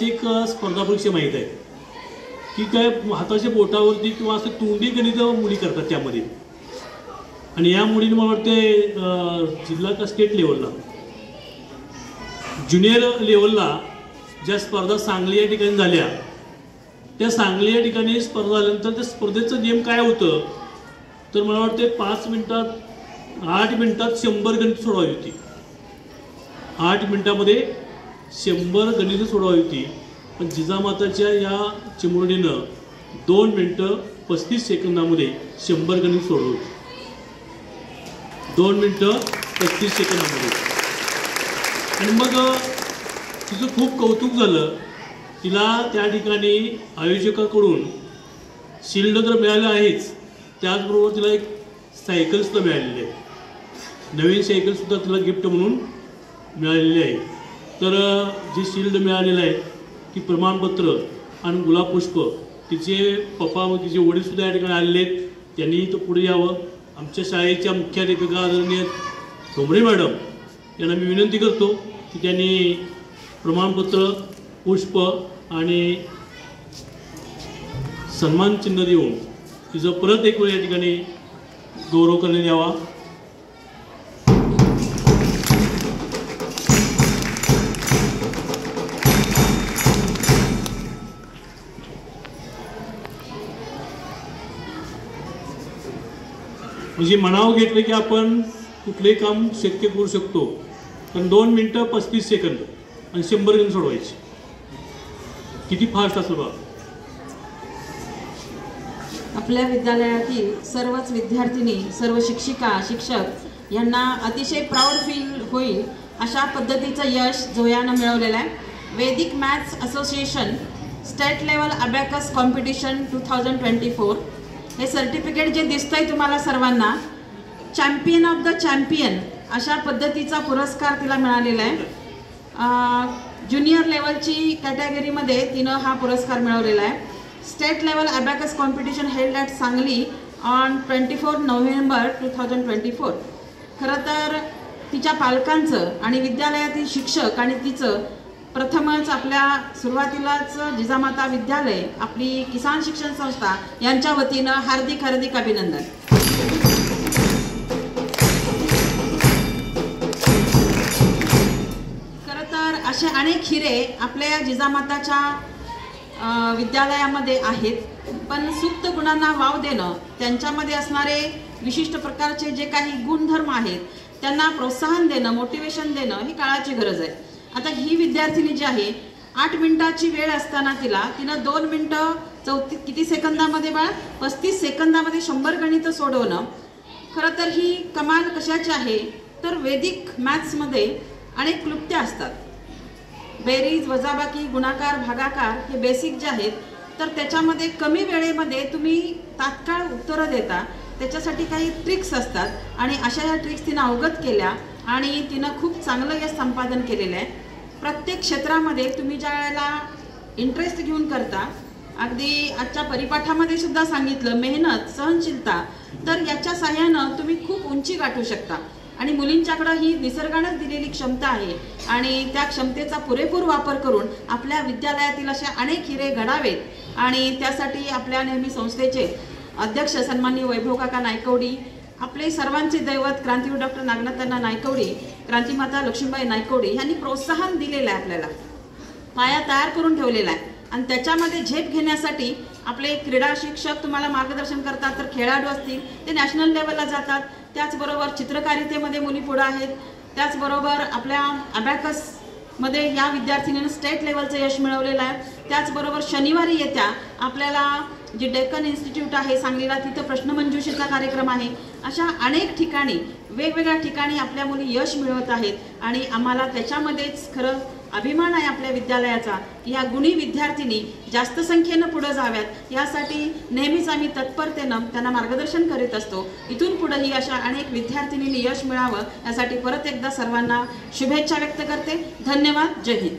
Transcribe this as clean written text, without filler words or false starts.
एक स्पर्धा परीक्षा माहीत आहे की काय हाताच्या बोटावरती किंवा असं तोंडी गणित मुली करतात त्यामध्ये. आणि या मुलीने मला वाटते जिल्हा का स्टेट लेवलला ज्युनियर लेवलला ज्या स्पर्धा सांगली या ठिकाणी झाल्या, त्या सांगली या ठिकाणी स्पर्धा झाल्यानंतर त्या स्पर्धेचं नियम काय होतं तर मला वाटते 8 मिनिटात 100 गणित सोडवावी होती. 8 मिनिटामध्ये 100 गणित सोडवावी होती. पण जिजामाताच्या या चिमुरडीनं 2 मिनिटं 35 सेकंदामध्ये 100 गणित सोडवली. 2 मिनिटं 35 सेकंदामध्ये. आणि मग तिचं खूप कौतुक झालं. तिला त्या ठिकाणी आयोजकाकडून शिल्ड तर मिळालं आहेच, त्याचबरोबर तिला एक सायकलसुद्धा मिळालेली आहे. नवीन सायकलसुद्धा तिला गिफ्ट म्हणून मिळालेली आहे. तर जे शिल्ड मिळालेलं आहे ती प्रमाणपत्र आणि गुलाबपुष्प तिचे पप्पा व तिचे वडीलसुद्धा या ठिकाणी आलेले आहेत. त्यांनी इथं पुढे यावं. आमच्या शाळेच्या मुख्याध्यापिका आदरणीय ठोंबरे मॅडम यांना मी विनंती करतो की त्यांनी प्रमाणपत्र, पुष्प आणि सन्मान चिन्ह देऊन तिचं परत एक वेळ या ठिकाणी गौरव करण्यात यावा. म्हणजे मनावर घेतलं की आपण कुठलेही काम शक्य करू शकतो. पण 2 मिनिटं 35 सेकंद आणि 100 गणित सोडवायचे. किती फास्ट असलं बा. आपल्या विद्यालयातील सर्वच विद्यार्थिनी, सर्व शिक्षिका, शिक्षक यांना अतिशय प्राऊड फील होईल अशा पद्धतीचं यश जोयानं मिळवलेलं आहे. वैदिक maths association state level abacus competition 2024 हे सर्टिफिकेट जे दिसतंय तुम्हाला सर्वांना, चॅम्पियन ऑफ द चॅम्पियन अशा पद्धतीचा पुरस्कार तिला मिळालेला आहे. ज्युनियर लेवलची कॅटेगरीमध्ये तिनं हा पुरस्कार मिळवलेला आहे. State level abacus competition held at Sangli on 24 November 2024. खरं तर तिच्या पालकांचं आणि विद्यालयातील शिक्षक आणि तिचं प्रथमच आपल्या सुरुवातीलाच जिजामाता विद्यालय, आपली किसान शिक्षण संस्था यांच्या वतीनं हार्दिक हार्दिक अभिनंदन. खरं तर असे अनेक हिरे आपल्या जिजामाताच्या विद्यालयामध्ये आहेत. पण सुप्त गुणांना वाव देणं, त्यांच्यामध्ये असणारे विशिष्ट प्रकारचे जे काही गुणधर्म आहेत त्यांना प्रोत्साहन देणं, मोटिवेशन देणं ही काळाची गरज आहे. आता ही विद्यार्थिनी जी आहे 8 मिनिटाची वेळ असताना तिनं 2 मिनिटं 34 किती सेकंदामध्ये बाळा 35 सेकंदामध्ये 100 गणितं सोडवणं. खरं तर ही कमाल कशाची आहे तर वैदिक मॅथ्समध्ये अनेक क्लुप्त्या असतात. बेरीज, वजाबाकी, गुणाकार, भागाकार हे बेसिक जे आहेत तर त्याच्यामध्ये कमी वेळेमध्ये तुम्ही तात्काळ उत्तरं देता. त्याच्यासाठी काही ट्रिक्स असतात आणि अशा या ट्रिक्स तिनं अवगत केल्या आणि तिनं खूप चांगलं यश संपादन केलेलं आहे. प्रत्येक क्षेत्रामध्ये तुम्ही ज्या वेळेला इंटरेस्ट घेऊन करता, अगदी आजच्या परिपाठामध्ये सुद्धा सांगितलं मेहनत, सहनशीलता, तर याच्या साह्यानं तुम्ही खूप उंची गाठू शकता. आणि मुलींच्याकडं ही निसर्गानंच दिलेली क्षमता आहे आणि त्या क्षमतेचा पुरेपूर वापर करून आपल्या विद्यालयातील असे अनेक हिरे घडावेत. आणि त्यासाठी आपल्या नेहमी संस्थेचे अध्यक्ष सन्माननीय वैभव काका नायकवडी, आपले सर्वांचे दैवत क्रांतीवीर डॉक्टर नागनाथांना नायकवडी, क्रांतिमाता लक्ष्मीबाई नायकवडी यांनी प्रोत्साहन दिलेलं आहे, आपल्याला पाया तयार करून ठेवलेला आहे. आणि त्याच्यामध्ये झेप घेण्यासाठी आपले क्रीडा शिक्षक तुम्हाला मार्गदर्शन करतात. तर खेळाडू असतील ते नॅशनल लेवलला जातात. त्याचबरोबर चित्रकारितेमध्ये मुली पुढे आहेत. त्याचबरोबर आपल्या अबॅकसमध्ये या विद्यार्थिनीनं स्टेट लेवलचं यश मिळवलेलं आहे. त्याचबरोबर शनिवारी येत्या आपल्याला जे डेक्कन इन्स्टिट्यूट आहे सांगलीला, तिथं प्रश्नमंजुषेचा कार्यक्रम आहे. अशा अनेक ठिकाणी वेगवेगळ्या ठिकाणी आपल्या मुली यश मिळवत आहेत आणि आम्हाला त्याच्यामध्येच खरं अभिमान आहे आपल्या विद्यालयाचा की ह्या गुणी विद्यार्थिनी जास्त संख्येनं पुढे जाव्यात, यासाठी नेहमीच आम्ही तत्परतेनं त्यांना मार्गदर्शन करीत असतो. इथून पुढेही अशा अनेक विद्यार्थिनींनी यश मिळावं यासाठी परत एकदा सर्वांना शुभेच्छा व्यक्त करते. धन्यवाद. जय हिंद.